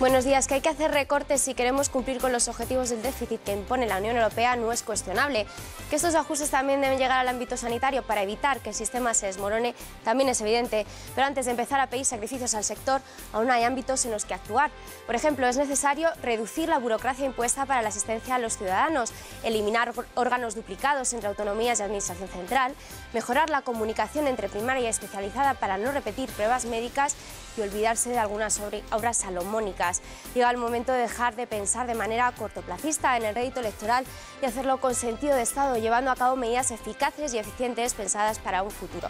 Buenos días. Que hay que hacer recortes si queremos cumplir con los objetivos del déficit que impone la Unión Europea no es cuestionable. Que estos ajustes también deben llegar al ámbito sanitario para evitar que el sistema se desmorone también es evidente. Pero antes de empezar a pedir sacrificios al sector, aún hay ámbitos en los que actuar. Por ejemplo, es necesario reducir la burocracia impuesta para la asistencia a los ciudadanos, eliminar órganos duplicados entre autonomías y administración central, mejorar la comunicación entre primaria y especializada para no repetir pruebas médicas y olvidarse de algunas obras salomónicas. Llega el momento de dejar de pensar de manera cortoplacista en el rédito electoral y hacerlo con sentido de Estado, llevando a cabo medidas eficaces y eficientes pensadas para un futuro.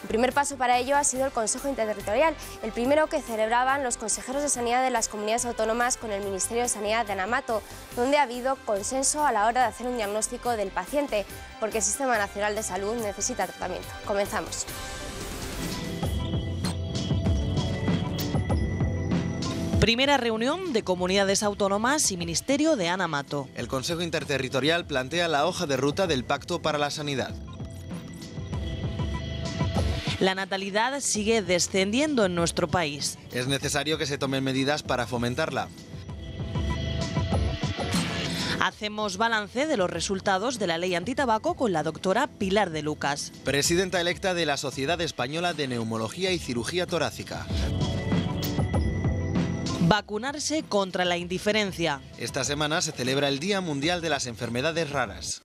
El primer paso para ello ha sido el Consejo Interterritorial, el primero que celebraban los consejeros de Sanidad de las comunidades autónomas con el Ministerio de Sanidad de Ana Mato, donde ha habido consenso a la hora de hacer un diagnóstico del paciente, porque el Sistema Nacional de Salud necesita tratamiento. Comenzamos. Primera reunión de comunidades autónomas y Ministerio de Ana Mato. El Consejo Interterritorial plantea la hoja de ruta del Pacto para la Sanidad. La natalidad sigue descendiendo en nuestro país. Es necesario que se tomen medidas para fomentarla. Hacemos balance de los resultados de la ley antitabaco con la doctora Pilar de Lucas, presidenta electa de la Sociedad Española de Neumología y Cirugía Torácica. Vacunarse contra la indiferencia. Esta semana se celebra el Día Mundial de las Enfermedades Raras.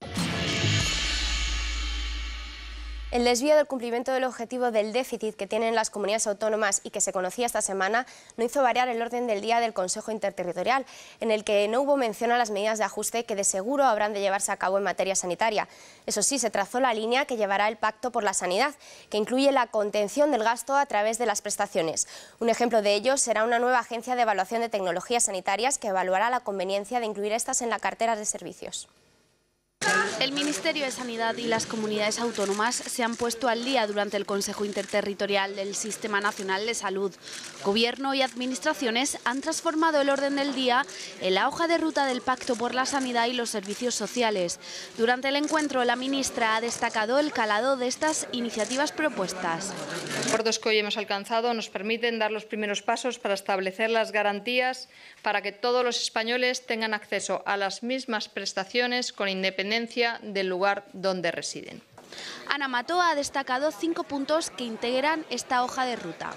El desvío del cumplimiento del objetivo del déficit que tienen las comunidades autónomas y que se conocía esta semana no hizo variar el orden del día del Consejo Interterritorial, en el que no hubo mención a las medidas de ajuste que de seguro habrán de llevarse a cabo en materia sanitaria. Eso sí, se trazó la línea que llevará el Pacto por la Sanidad, que incluye la contención del gasto a través de las prestaciones. Un ejemplo de ello será una nueva agencia de evaluación de tecnologías sanitarias que evaluará la conveniencia de incluir estas en la cartera de servicios. El Ministerio de Sanidad y las comunidades autónomas se han puesto al día durante el Consejo Interterritorial del Sistema Nacional de Salud. Gobierno y administraciones han transformado el orden del día en la hoja de ruta del Pacto por la Sanidad y los Servicios Sociales. Durante el encuentro, la ministra ha destacado el calado de estas iniciativas propuestas. Los acuerdos que hoy hemos alcanzado nos permiten dar los primeros pasos para establecer las garantías para que todos los españoles tengan acceso a las mismas prestaciones con independencia del lugar donde residen. Ana Mato ha destacado 5 puntos que integran esta hoja de ruta.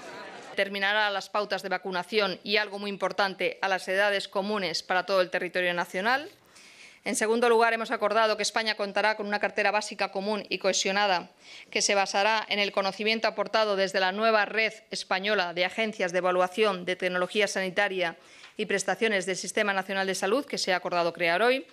Determinará las pautas de vacunación y, algo muy importante, a las edades comunes para todo el territorio nacional. En segundo lugar, hemos acordado que España contará con una cartera básica común y cohesionada que se basará en el conocimiento aportado desde la nueva red española de agencias de evaluación de tecnología sanitaria y prestaciones del Sistema Nacional de Salud, que se ha acordado crear hoy.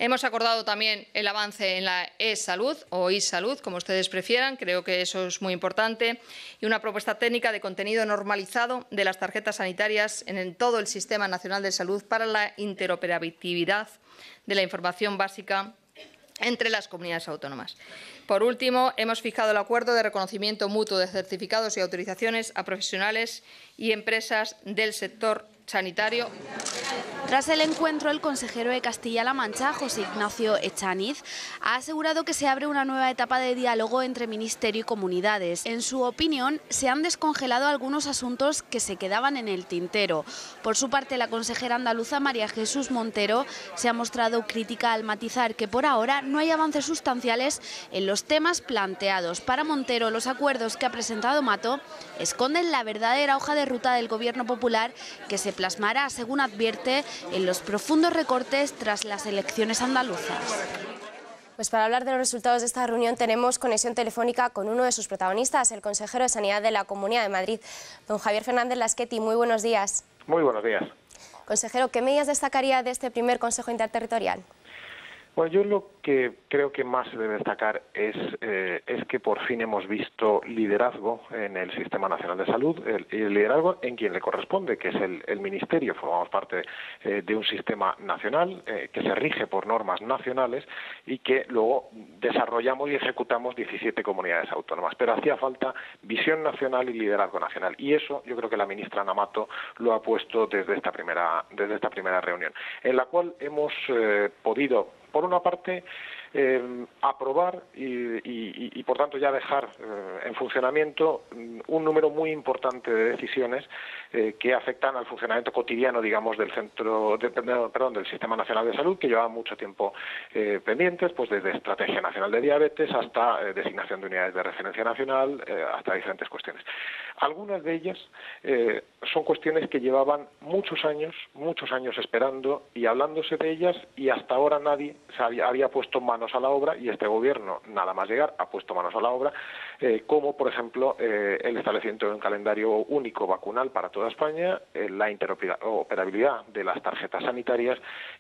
Hemos acordado también el avance en la e-salud o e-salud, como ustedes prefieran, creo que eso es muy importante, y una propuesta técnica de contenido normalizado de las tarjetas sanitarias en todo el Sistema Nacional de Salud para la interoperabilidad de la información básica entre las comunidades autónomas. Por último, hemos fijado el acuerdo de reconocimiento mutuo de certificados y autorizaciones a profesionales y empresas del sector sanitario. Tras el encuentro, el consejero de Castilla-La Mancha, José Ignacio Echaniz, ha asegurado que se abre una nueva etapa de diálogo entre Ministerio y comunidades. En su opinión, se han descongelado algunos asuntos que se quedaban en el tintero. Por su parte, la consejera andaluza María Jesús Montero se ha mostrado crítica al matizar que por ahora no hay avances sustanciales en los temas planteados. Para Montero, los acuerdos que ha presentado Mato esconden la verdadera hoja de ruta del Gobierno popular que se plasmará, según advierte, en los profundos recortes tras las elecciones andaluzas. Pues para hablar de los resultados de esta reunión tenemos conexión telefónica con uno de sus protagonistas, el consejero de Sanidad de la Comunidad de Madrid, don Javier Fernández Lasqueti. Muy buenos días. Muy buenos días. Consejero, ¿qué medidas destacaría de este primer Consejo Interterritorial? Bueno, yo lo que creo que más se debe destacar es que por fin hemos visto liderazgo en el Sistema Nacional de Salud, el liderazgo en quien le corresponde, que es el Ministerio. Formamos parte de un sistema nacional que se rige por normas nacionales y que luego desarrollamos y ejecutamos 17 comunidades autónomas. Pero hacía falta visión nacional y liderazgo nacional. Y eso yo creo que la ministra Ana Mato lo ha puesto desde esta primera reunión, en la cual hemos podido, por una parte, aprobar y por tanto ya dejar en funcionamiento un número muy importante de decisiones que afectan al funcionamiento cotidiano, digamos, del Sistema Nacional de Salud, que lleva mucho tiempo pendientes, pues desde Estrategia Nacional de Diabetes hasta designación de unidades de referencia nacional, hasta diferentes cuestiones. Algunas de ellas son cuestiones que llevaban muchos años esperando y hablándose de ellas, y hasta ahora nadie había puesto manos a la obra, y este gobierno, nada más llegar, ha puesto manos a la obra, como por ejemplo el establecimiento de un calendario único vacunal para toda España, la interoperabilidad de las tarjetas sanitarias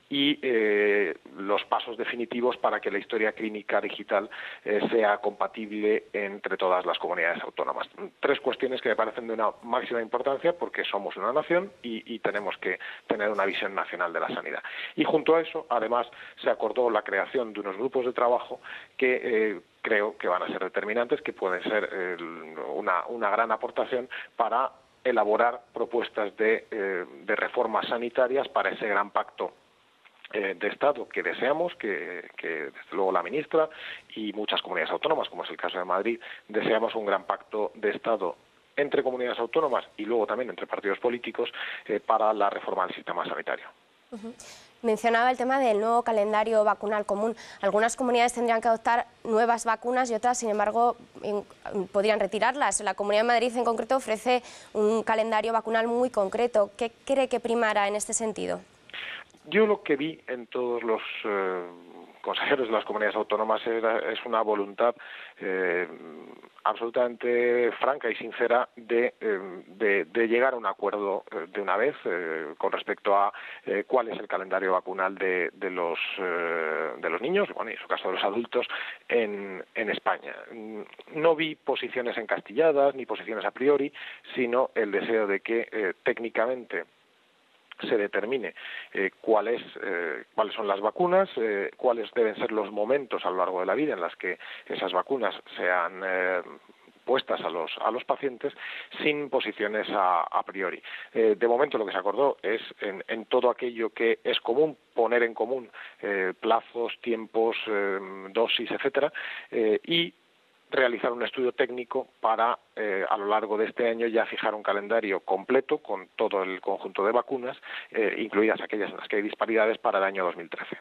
y los pasos definitivos para que la historia clínica digital sea compatible entre todas las comunidades autónomas. Tres cuestiones que me parecen de una máxima importancia porque somos una nación y tenemos que tener una visión nacional de la sanidad. Y junto a eso, además, se acordó la creación de unos grupos de trabajo que creo que van a ser determinantes, que pueden ser una gran aportación para elaborar propuestas de reformas sanitarias para ese gran pacto de Estado que deseamos, que desde luego la ministra y muchas comunidades autónomas, como es el caso de Madrid, deseamos un gran pacto de Estado entre comunidades autónomas y luego también entre partidos políticos para la reforma del sistema sanitario. Mencionaba el tema del nuevo calendario vacunal común. Algunas comunidades tendrían que adoptar nuevas vacunas y otras, sin embargo, podrían retirarlas. La Comunidad de Madrid, en concreto, ofrece un calendario vacunal muy concreto. ¿Qué cree que primará en este sentido? Yo lo que vi en todos los consejeros de las comunidades autónomas es una voluntad absolutamente franca y sincera de llegar a un acuerdo de una vez con respecto a cuál es el calendario vacunal de los niños, bueno, y en su caso de los adultos en España. No vi posiciones encastilladas ni posiciones a priori, sino el deseo de que técnicamente se determine cuáles son las vacunas, cuáles deben ser los momentos a lo largo de la vida en las que esas vacunas sean puestas a los pacientes, sin posiciones a priori. De momento lo que se acordó es en todo aquello que es común, poner en común plazos, tiempos, dosis, etcétera, y realizar un estudio técnico para, a lo largo de este año, ya fijar un calendario completo con todo el conjunto de vacunas, incluidas aquellas en las que hay disparidades, para el año 2013.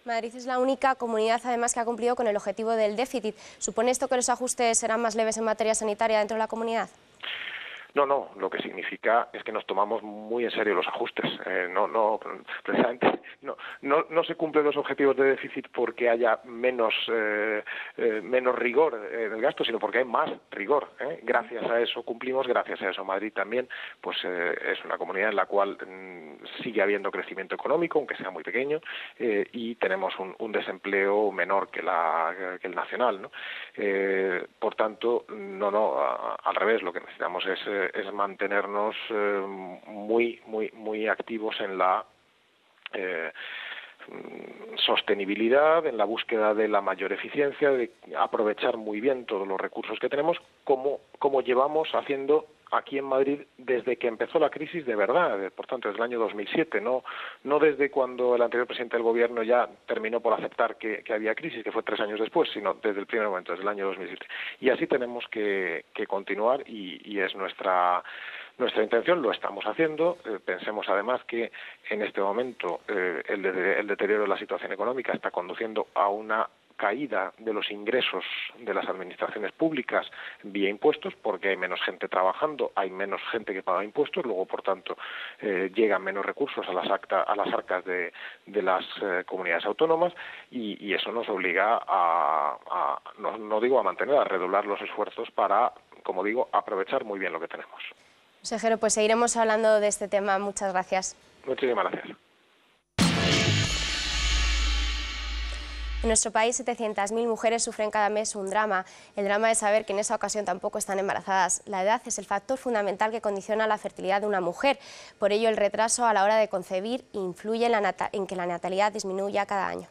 Madrid es la única comunidad, además, que ha cumplido con el objetivo del déficit. ¿Supone esto que los ajustes serán más leves en materia sanitaria dentro de la comunidad? No, lo que significa es que nos tomamos muy en serio los ajustes. Precisamente no se cumplen los objetivos de déficit porque haya menos rigor en el gasto, sino porque hay más rigor. Gracias a eso cumplimos, gracias a eso Madrid también pues es una comunidad en la cual sigue habiendo crecimiento económico, aunque sea muy pequeño, y tenemos un desempleo menor que el nacional, ¿no? Por tanto, al revés, lo que necesitamos es mantenernos muy activos en la sostenibilidad, en la búsqueda de la mayor eficiencia, de aprovechar muy bien todos los recursos que tenemos, como llevamos haciendo aquí en Madrid desde que empezó la crisis de verdad, por tanto desde el año 2007, no desde cuando el anterior presidente del gobierno ya terminó por aceptar que había crisis, que fue 3 años después, sino desde el primer momento, desde el año 2007. Y así tenemos que continuar y es nuestra intención, lo estamos haciendo. Pensemos además que en este momento el deterioro de la situación económica está conduciendo a una caída de los ingresos de las administraciones públicas vía impuestos, porque hay menos gente trabajando, hay menos gente que paga impuestos, luego por tanto llegan menos recursos a las arcas de las comunidades autónomas, y eso nos obliga no digo a mantener, a redoblar los esfuerzos para, como digo, aprovechar muy bien lo que tenemos. Consejero, pues seguiremos hablando de este tema. Muchas gracias. Muchísimas gracias. En nuestro país, 700.000 mujeres sufren cada mes un drama. El drama de saber que en esa ocasión tampoco están embarazadas. La edad es el factor fundamental que condiciona la fertilidad de una mujer. Por ello, el retraso a la hora de concebir influye en que la natalidad disminuya cada año.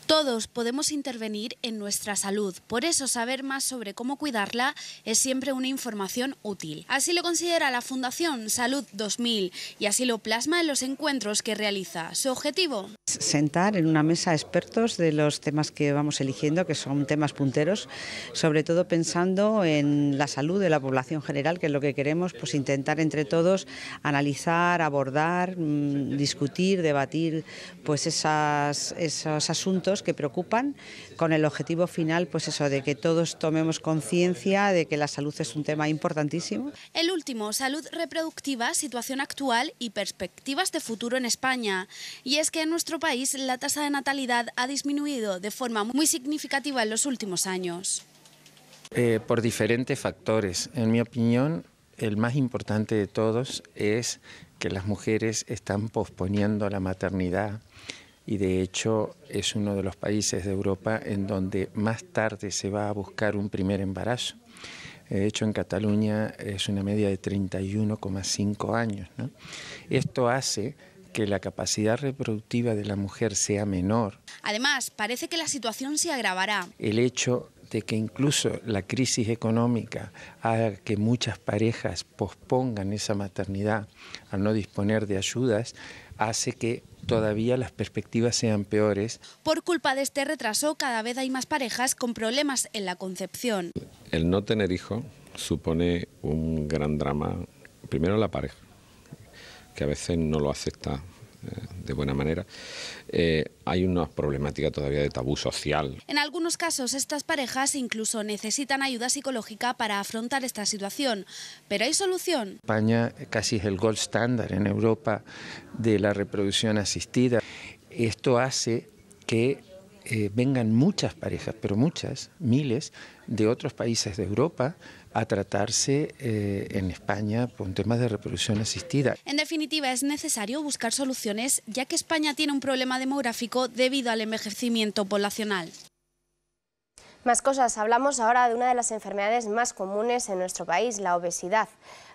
Todos podemos intervenir en nuestra salud, por eso saber más sobre cómo cuidarla es siempre una información útil. Así lo considera la Fundación Salud 2000 y así lo plasma en los encuentros que realiza. Su objetivo: sentar en una mesa expertos de los temas que vamos eligiendo, que son temas punteros, sobre todo pensando en la salud de la población general, que es lo que queremos, pues intentar entre todos analizar, abordar, discutir, debatir pues esos asuntos que preocupan, con el objetivo final pues eso, de que todos tomemos conciencia de que la salud es un tema importantísimo. El último, salud reproductiva, situación actual y perspectivas de futuro en España. Y es que en nuestro país la tasa de natalidad ha disminuido de forma muy significativa en los últimos años. Por diferentes factores. En mi opinión, el más importante de todos es que las mujeres están posponiendo la maternidad y de hecho es uno de los países de Europa en donde más tarde se va a buscar un primer embarazo. De hecho en Cataluña es una media de 31,5 años, ¿no? Esto hace que la capacidad reproductiva de la mujer sea menor. Además, parece que la situación se agravará. El hecho de que incluso la crisis económica haga que muchas parejas pospongan esa maternidad al no disponer de ayudas, hace que todavía las perspectivas sean peores. Por culpa de este retraso, cada vez hay más parejas con problemas en la concepción. El no tener hijos supone un gran drama, primero la pareja, que a veces no lo acepta de buena manera. Hay una problemática todavía de tabú social. En algunos casos estas parejas incluso necesitan ayuda psicológica para afrontar esta situación, pero ¿hay solución? España casi es el gold standard en Europa de la reproducción asistida. Esto hace que vengan muchas parejas, pero muchas, miles, de otros países de Europa a tratarse en España por temas de reproducción asistida. En definitiva, es necesario buscar soluciones, ya que España tiene un problema demográfico debido al envejecimiento poblacional. Más cosas, hablamos ahora de una de las enfermedades más comunes en nuestro país, la obesidad.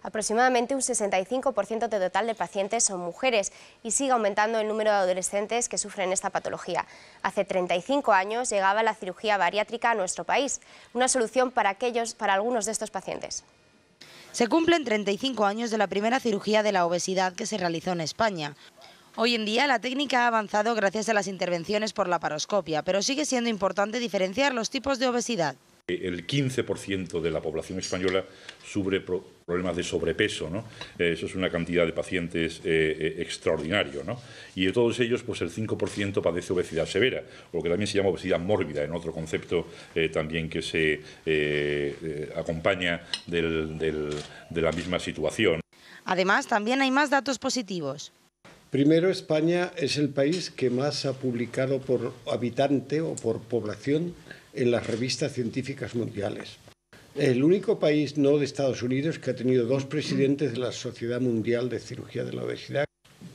Aproximadamente un 65% del total de pacientes son mujeres y sigue aumentando el número de adolescentes que sufren esta patología. Hace 35 años llegaba la cirugía bariátrica a nuestro país, una solución para algunos de estos pacientes. Se cumplen 35 años de la primera cirugía de la obesidad que se realizó en España. Hoy en día la técnica ha avanzado gracias a las intervenciones por laparoscopia, pero sigue siendo importante diferenciar los tipos de obesidad. El 15% de la población española sufre problemas de sobrepeso, ¿no? Eso es una cantidad de pacientes extraordinario, ¿no? Y de todos ellos, pues el 5% padece obesidad severa, o lo que también se llama obesidad mórbida, en otro concepto también que se acompaña de la misma situación. Además, también hay más datos positivos. Primero, España es el país que más ha publicado por habitante o por población en las revistas científicas mundiales. El único país no de Estados Unidos que ha tenido 2 presidentes de la Sociedad Mundial de Cirugía de la Obesidad.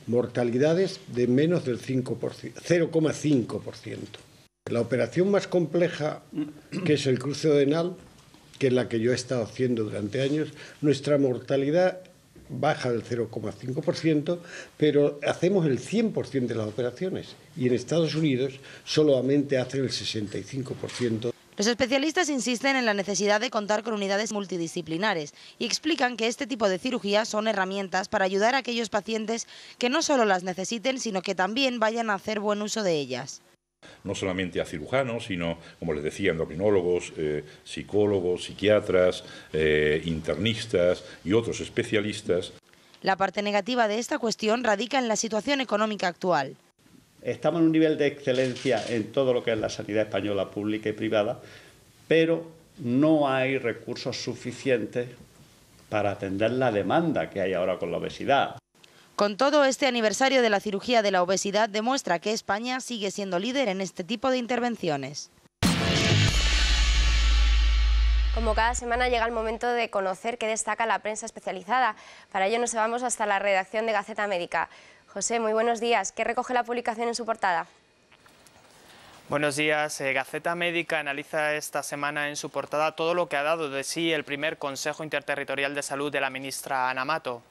Mortalidades de menos del 0,5%. La operación más compleja, que es el cruce duodenal, que es la que yo he estado haciendo durante años, nuestra mortalidad baja del 0,5%, pero hacemos el 100% de las operaciones y en Estados Unidos solamente hacen el 65%. Los especialistas insisten en la necesidad de contar con unidades multidisciplinares y explican que este tipo de cirugías son herramientas para ayudar a aquellos pacientes que no solo las necesiten, sino que también vayan a hacer buen uso de ellas. No solamente a cirujanos, sino, como les decía, endocrinólogos, psicólogos, psiquiatras, internistas y otros especialistas. La parte negativa de esta cuestión radica en la situación económica actual. Estamos en un nivel de excelencia en todo lo que es la sanidad española pública y privada, pero no hay recursos suficientes para atender la demanda que hay ahora con la obesidad. Con todo, este aniversario de la cirugía de la obesidad demuestra que España sigue siendo líder en este tipo de intervenciones. Como cada semana llega el momento de conocer qué destaca la prensa especializada. Para ello nos vamos hasta la redacción de Gaceta Médica. José, muy buenos días. ¿Qué recoge la publicación en su portada? Buenos días. Gaceta Médica analiza esta semana en su portada todo lo que ha dado de sí el primer Consejo Interterritorial de Salud de la ministra Ana Mato.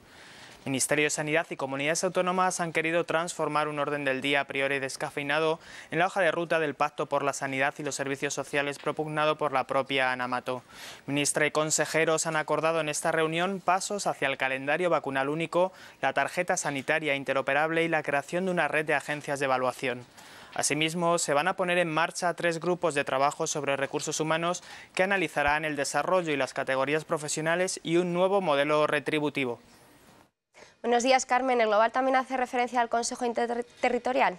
Ministerio de Sanidad y comunidades autónomas han querido transformar un orden del día a priori descafeinado en la hoja de ruta del Pacto por la Sanidad y los Servicios Sociales propugnado por la propia Ana Mato. Ministra y consejeros han acordado en esta reunión pasos hacia el calendario vacunal único, la tarjeta sanitaria interoperable y la creación de una red de agencias de evaluación. Asimismo, se van a poner en marcha 3 grupos de trabajo sobre recursos humanos que analizarán el desarrollo y las categorías profesionales y un nuevo modelo retributivo. Buenos días, Carmen. ¿El Global también hace referencia al Consejo Interterritorial?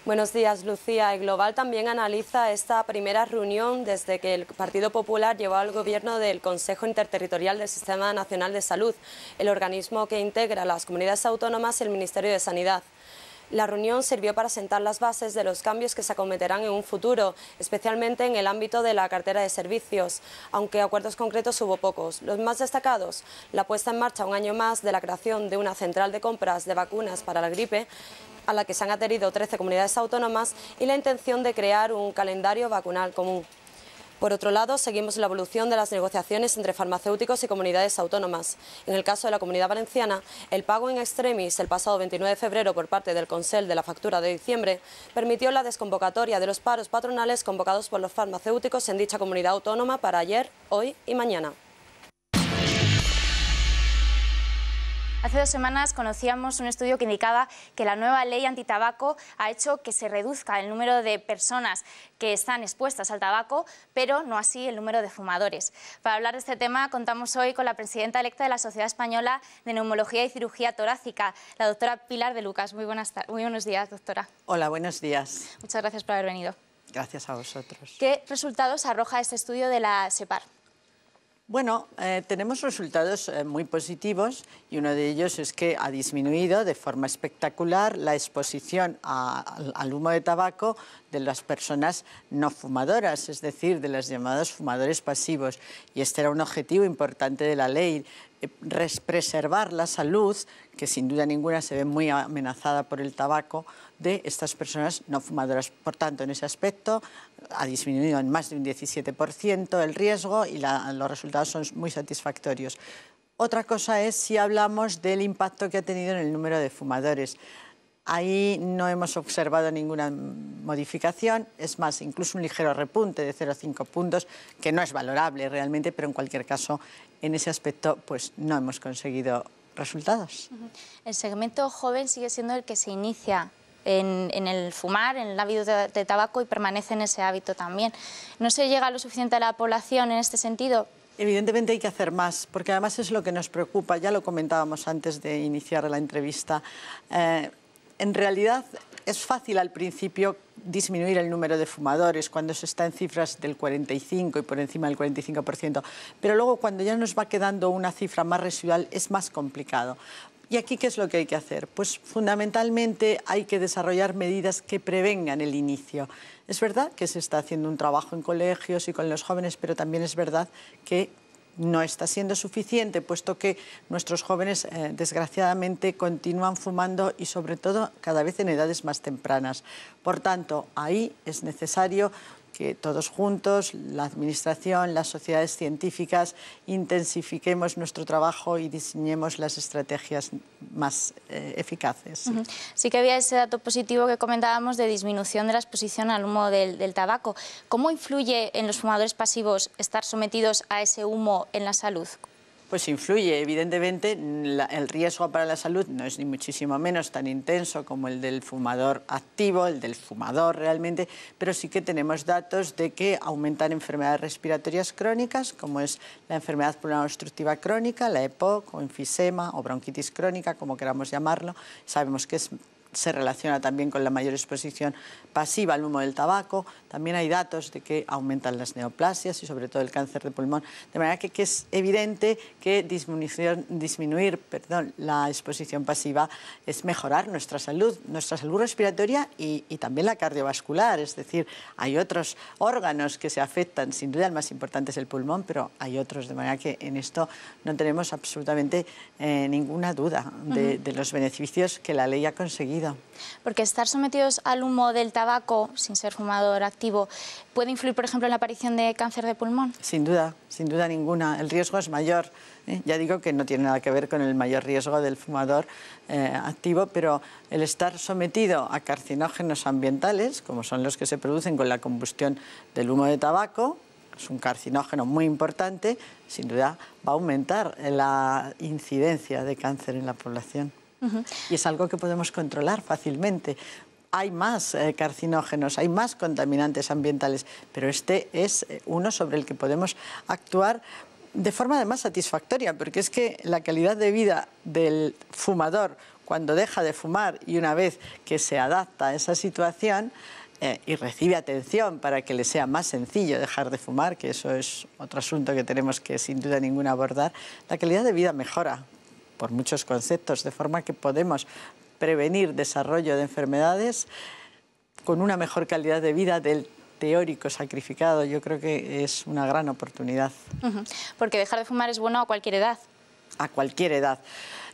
Buenos días, Lucía. El Global también analiza esta primera reunión desde que el Partido Popular llevó al gobierno del Consejo Interterritorial del Sistema Nacional de Salud, el organismo que integra las comunidades autónomas y el Ministerio de Sanidad. La reunión sirvió para sentar las bases de los cambios que se acometerán en un futuro, especialmente en el ámbito de la cartera de servicios, aunque acuerdos concretos hubo pocos. Los más destacados, la puesta en marcha un año más de la creación de una central de compras de vacunas para la gripe, a la que se han adherido 13 comunidades autónomas, y la intención de crear un calendario vacunal común. Por otro lado, seguimos la evolución de las negociaciones entre farmacéuticos y comunidades autónomas. En el caso de la Comunidad Valenciana, el pago in extremis el pasado 29 de febrero por parte del Consell de la factura de diciembre permitió la desconvocatoria de los paros patronales convocados por los farmacéuticos en dicha comunidad autónoma para ayer, hoy y mañana. Hace 2 semanas conocíamos un estudio que indicaba que la nueva ley antitabaco ha hecho que se reduzca el número de personas que están expuestas al tabaco, pero no así el número de fumadores. Para hablar de este tema contamos hoy con la presidenta electa de la Sociedad Española de Neumología y Cirugía Torácica, la doctora Pilar de Lucas. Muy buenos días, doctora. Hola, buenos días. Muchas gracias por haber venido. Gracias a vosotros. ¿Qué resultados arroja este estudio de la SEPAR? Bueno, tenemos resultados muy positivos y uno de ellos es que ha disminuido de forma espectacular la exposición al humo de tabaco de las personas no fumadoras, es decir, de los llamados fumadores pasivos. Y este era un objetivo importante de la ley, preservar la salud, que sin duda ninguna se ve muy amenazada por el tabaco, de estas personas no fumadoras. Por tanto, en ese aspecto ha disminuido en más de un 17% el riesgo y los resultados son muy satisfactorios. Otra cosa es si hablamos del impacto que ha tenido en el número de fumadores. Ahí no hemos observado ninguna modificación, es más, incluso un ligero repunte de 0,5 puntos, que no es valorable realmente, pero en cualquier caso, en ese aspecto, pues no hemos conseguido resultados. El segmento joven sigue siendo el que se inicia en el fumar, en el hábito de tabaco y permanece en ese hábito también. ¿No se llega lo suficiente a la población en este sentido? Evidentemente hay que hacer más, porque además es lo que nos preocupa, ya lo comentábamos antes de iniciar la entrevista. En realidad es fácil al principio disminuir el número de fumadores cuando se está en cifras del 45 y por encima del 45%, pero luego cuando ya nos va quedando una cifra más residual es más complicado. ¿Y aquí qué es lo que hay que hacer? Pues fundamentalmente hay que desarrollar medidas que prevengan el inicio. Es verdad que se está haciendo un trabajo en colegios y con los jóvenes, pero también es verdad que no está siendo suficiente, puesto que nuestros jóvenes, desgraciadamente, continúan fumando y, sobre todo, cada vez en edades más tempranas. Por tanto, ahí es necesario que todos juntos, la Administración, las sociedades científicas, intensifiquemos nuestro trabajo y diseñemos las estrategias más eficaces. Sí que había ese dato positivo que comentábamos de disminución de la exposición al humo del tabaco. ¿Cómo influye en los fumadores pasivos estar sometidos a ese humo en la salud? Pues influye, evidentemente, el riesgo para la salud no es ni muchísimo menos tan intenso como el del fumador activo, el del fumador realmente, pero sí que tenemos datos de que aumentan enfermedades respiratorias crónicas, como es la enfermedad pulmonar obstructiva crónica, la EPOC, o enfisema, o bronquitis crónica, como queramos llamarlo. Sabemos que se relaciona también con la mayor exposición pasiva al humo del tabaco. También hay datos de que aumentan las neoplasias y sobre todo el cáncer de pulmón. De manera que es evidente que disminuir la exposición pasiva es mejorar nuestra salud respiratoria y también la cardiovascular. Es decir, hay otros órganos que se afectan. Sin duda el más importante es el pulmón, pero hay otros. De manera que en esto no tenemos absolutamente ninguna duda de los beneficios que la ley ha conseguido. vida. Porque estar sometidos al humo del tabaco, sin ser fumador activo, ¿puede influir, por ejemplo, en la aparición de cáncer de pulmón? Sin duda ninguna. El riesgo es mayor. Ya digo que no tiene nada que ver con el mayor riesgo del fumador activo, pero el estar sometido a carcinógenos ambientales, como son los que se producen con la combustión del humo de tabaco, es un carcinógeno muy importante, sin duda va a aumentar la incidencia de cáncer en la población. Y es algo que podemos controlar fácilmente. Hay más carcinógenos, hay más contaminantes ambientales, pero este es uno sobre el que podemos actuar de forma además satisfactoria, porque es que la calidad de vida del fumador cuando deja de fumar y una vez que se adapta a esa situación y recibe atención para que le sea más sencillo dejar de fumar, que eso es otro asunto que tenemos que sin duda ninguna abordar, la calidad de vida mejora por muchos conceptos, de forma que podemos prevenir desarrollo de enfermedades con una mejor calidad de vida del teórico sacrificado. Yo creo que es una gran oportunidad. Porque dejar de fumar es bueno a cualquier edad. A cualquier edad.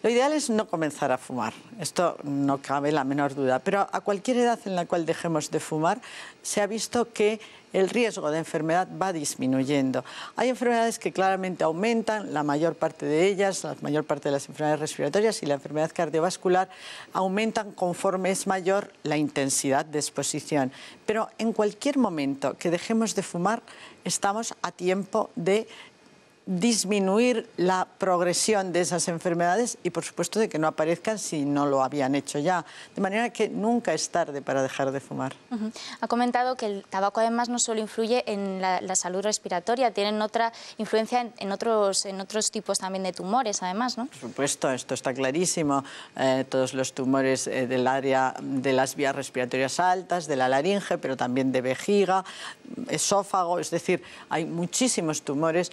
Lo ideal es no comenzar a fumar, esto no cabe la menor duda, pero a cualquier edad en la cual dejemos de fumar se ha visto que el riesgo de enfermedad va disminuyendo. Hay enfermedades que claramente aumentan, la mayor parte de ellas, la mayor parte de las enfermedades respiratorias y la enfermedad cardiovascular aumentan conforme es mayor la intensidad de exposición. Pero en cualquier momento que dejemos de fumar estamos a tiempo de disminuir la progresión de esas enfermedades y por supuesto de que no aparezcan si no lo habían hecho ya. De manera que nunca es tarde para dejar de fumar. Ha comentado que el tabaco además no solo influye en la salud respiratoria, tienen otra influencia en otros tipos también de tumores además, ¿no? Por supuesto, esto está clarísimo. Todos los tumores del área de las vías respiratorias altas, de la laringe, pero también de vejiga, esófago, es decir, hay muchísimos tumores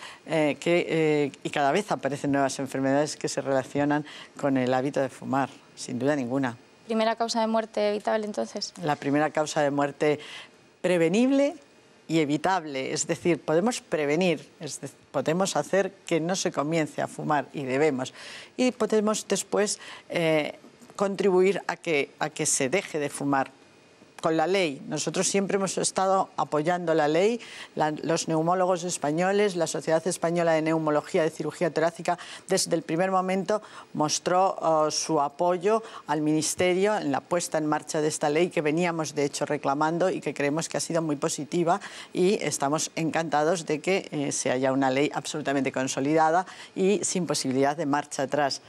y cada vez aparecen nuevas enfermedades que se relacionan con el hábito de fumar, sin duda ninguna. ¿Primera causa de muerte evitable entonces? La primera causa de muerte prevenible y evitable, es decir, podemos prevenir, podemos hacer que no se comience a fumar y debemos, y podemos después contribuir a que se deje de fumar. Con la ley. Nosotros siempre hemos estado apoyando la ley, los neumólogos españoles, la Sociedad Española de Neumología y Cirugía Torácica, desde el primer momento mostró su apoyo al Ministerio en la puesta en marcha de esta ley que veníamos de hecho reclamando y que creemos que ha sido muy positiva y estamos encantados de que se haya una ley absolutamente consolidada y sin posibilidad de marcha atrás.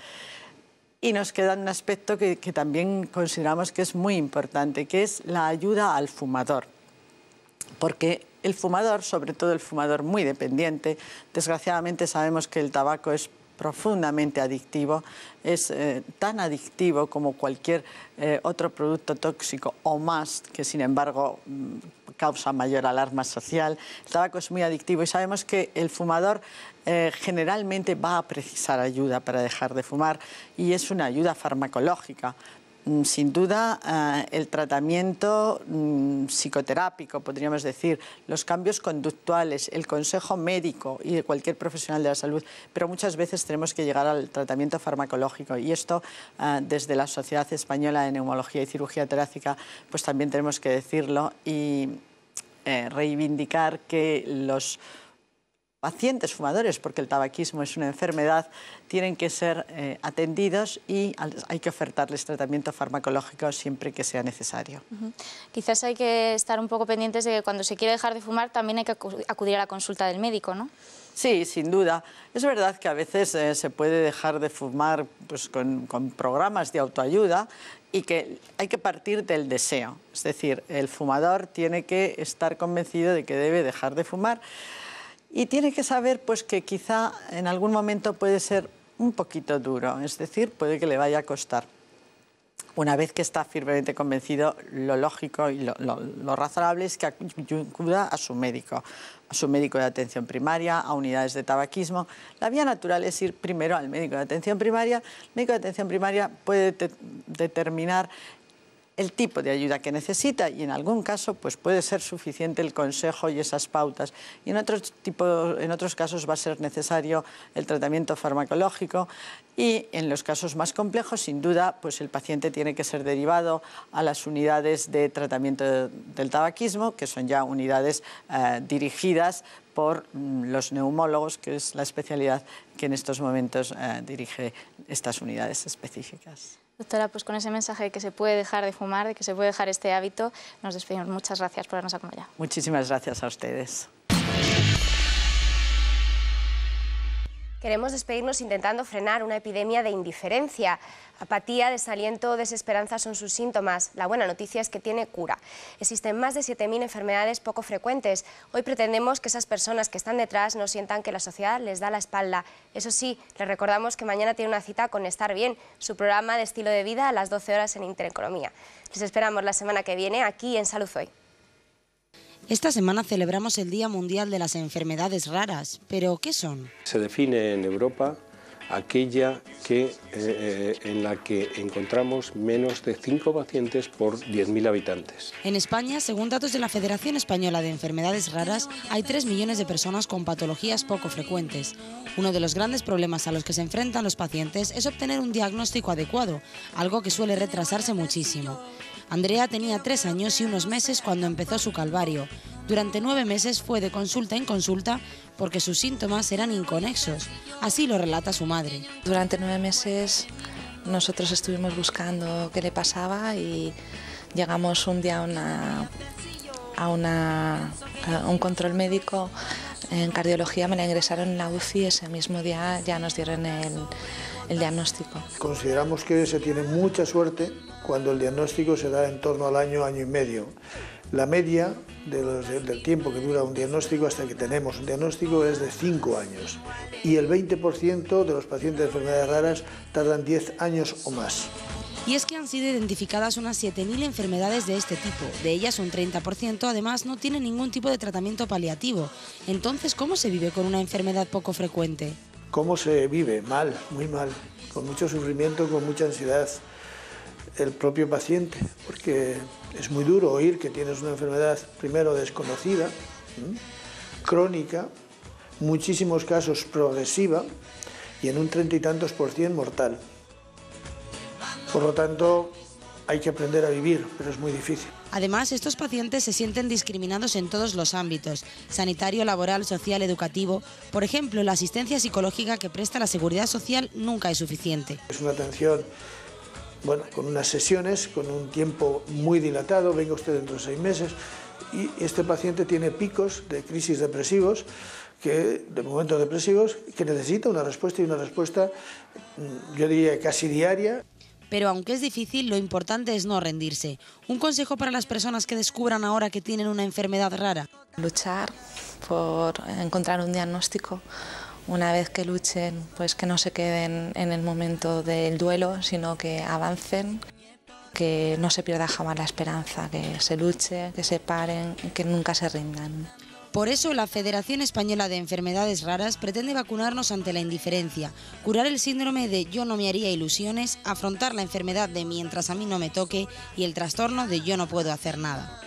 Y nos queda un aspecto que también consideramos que es muy importante, que es la ayuda al fumador. Porque el fumador, sobre todo el fumador muy dependiente, desgraciadamente sabemos que el tabaco es profundamente adictivo, es tan adictivo como cualquier otro producto tóxico o más, que sin embargo causa mayor alarma social. El tabaco es muy adictivo y sabemos que el fumador generalmente va a precisar ayuda para dejar de fumar y es una ayuda farmacológica. Sin duda, el tratamiento psicoterápico, podríamos decir, los cambios conductuales, el consejo médico y de cualquier profesional de la salud, pero muchas veces tenemos que llegar al tratamiento farmacológico y esto desde la Sociedad Española de Neumología y Cirugía Torácica pues también tenemos que decirlo y reivindicar que los pacientes fumadores, porque el tabaquismo es una enfermedad, tienen que ser atendidos y hay que ofertarles tratamiento farmacológico siempre que sea necesario. Quizás hay que estar un poco pendientes de que cuando se quiere dejar de fumar también hay que acudir a la consulta del médico, ¿no? Sí, sin duda. Es verdad que a veces se puede dejar de fumar pues, con programas de autoayuda y que hay que partir del deseo. Es decir, el fumador tiene que estar convencido de que debe dejar de fumar. Y tiene que saber pues, que quizá en algún momento puede ser un poquito duro, es decir, puede que le vaya a costar. Una vez que está firmemente convencido, lo lógico y lo razonable es que acuda a su médico de atención primaria, a unidades de tabaquismo. La vía natural es ir primero al médico de atención primaria. El médico de atención primaria puede determinar el tipo de ayuda que necesita y en algún caso pues puede ser suficiente el consejo y esas pautas. Y en otros casos va a ser necesario el tratamiento farmacológico y en los casos más complejos, sin duda, pues el paciente tiene que ser derivado a las unidades de tratamiento del tabaquismo, que son ya unidades dirigidas por los neumólogos, que es la especialidad que en estos momentos dirige estas unidades específicas. Doctora, pues con ese mensaje de que se puede dejar de fumar, de que se puede dejar este hábito, nos despedimos. Muchas gracias por habernos acompañado. Muchísimas gracias a ustedes. Queremos despedirnos intentando frenar una epidemia de indiferencia. Apatía, desaliento o desesperanza son sus síntomas. La buena noticia es que tiene cura. Existen más de 7.000 enfermedades poco frecuentes. Hoy pretendemos que esas personas que están detrás no sientan que la sociedad les da la espalda. Eso sí, les recordamos que mañana tiene una cita con Estar Bien, su programa de estilo de vida a las 12 horas en Intereconomía. Les esperamos la semana que viene aquí en Salud Hoy. Esta semana celebramos el Día Mundial de las Enfermedades Raras, pero ¿qué son? Se define en Europa aquella en la que encontramos menos de 5 pacientes por 10.000 habitantes. En España, según datos de la Federación Española de Enfermedades Raras, hay 3 millones de personas con patologías poco frecuentes. Uno de los grandes problemas a los que se enfrentan los pacientes es obtener un diagnóstico adecuado, algo que suele retrasarse muchísimo. Andrea tenía 3 años y unos meses cuando empezó su calvario. Durante 9 meses fue de consulta en consulta porque sus síntomas eran inconexos. Así lo relata su madre. Durante 9 meses nosotros estuvimos buscando qué le pasaba y llegamos un día a un control médico en cardiología, me la ingresaron en la UCI y ese mismo día ya nos dieron el diagnóstico. Consideramos que se tiene mucha suerte cuando el diagnóstico se da en torno al año, año y medio. La media del tiempo que dura un diagnóstico hasta que tenemos un diagnóstico es de 5 años y el 20% de los pacientes de enfermedades raras tardan 10 años o más. Y es que han sido identificadas unas 7.000 enfermedades de este tipo. De ellas un 30% además no tiene ningún tipo de tratamiento paliativo. Entonces, ¿cómo se vive con una enfermedad poco frecuente? ¿Cómo se vive? Mal, muy mal, con mucho sufrimiento, con mucha ansiedad. El propio paciente, porque es muy duro oír que tienes una enfermedad primero desconocida, crónica, muchísimos casos progresiva y en un 30 y tantos % mortal. Por lo tanto, hay que aprender a vivir, pero es muy difícil. Además, estos pacientes se sienten discriminados en todos los ámbitos, sanitario, laboral, social, educativo. Por ejemplo, la asistencia psicológica que presta la Seguridad Social nunca es suficiente. Es una atención, bueno, con unas sesiones, con un tiempo muy dilatado, venga usted dentro de 6 meses, y este paciente tiene picos de crisis depresivos, de momentos depresivos, que necesita una respuesta y una respuesta, yo diría, casi diaria. Pero aunque es difícil, lo importante es no rendirse. Un consejo para las personas que descubran ahora que tienen una enfermedad rara. Luchar por encontrar un diagnóstico. Una vez que luchen, pues que no se queden en el momento del duelo, sino que avancen, que no se pierda jamás la esperanza, que se luche, que se paren, que nunca se rindan. Por eso la Federación Española de Enfermedades Raras pretende vacunarnos ante la indiferencia, curar el síndrome de yo no me haría ilusiones, afrontar la enfermedad de mientras a mí no me toque y el trastorno de yo no puedo hacer nada.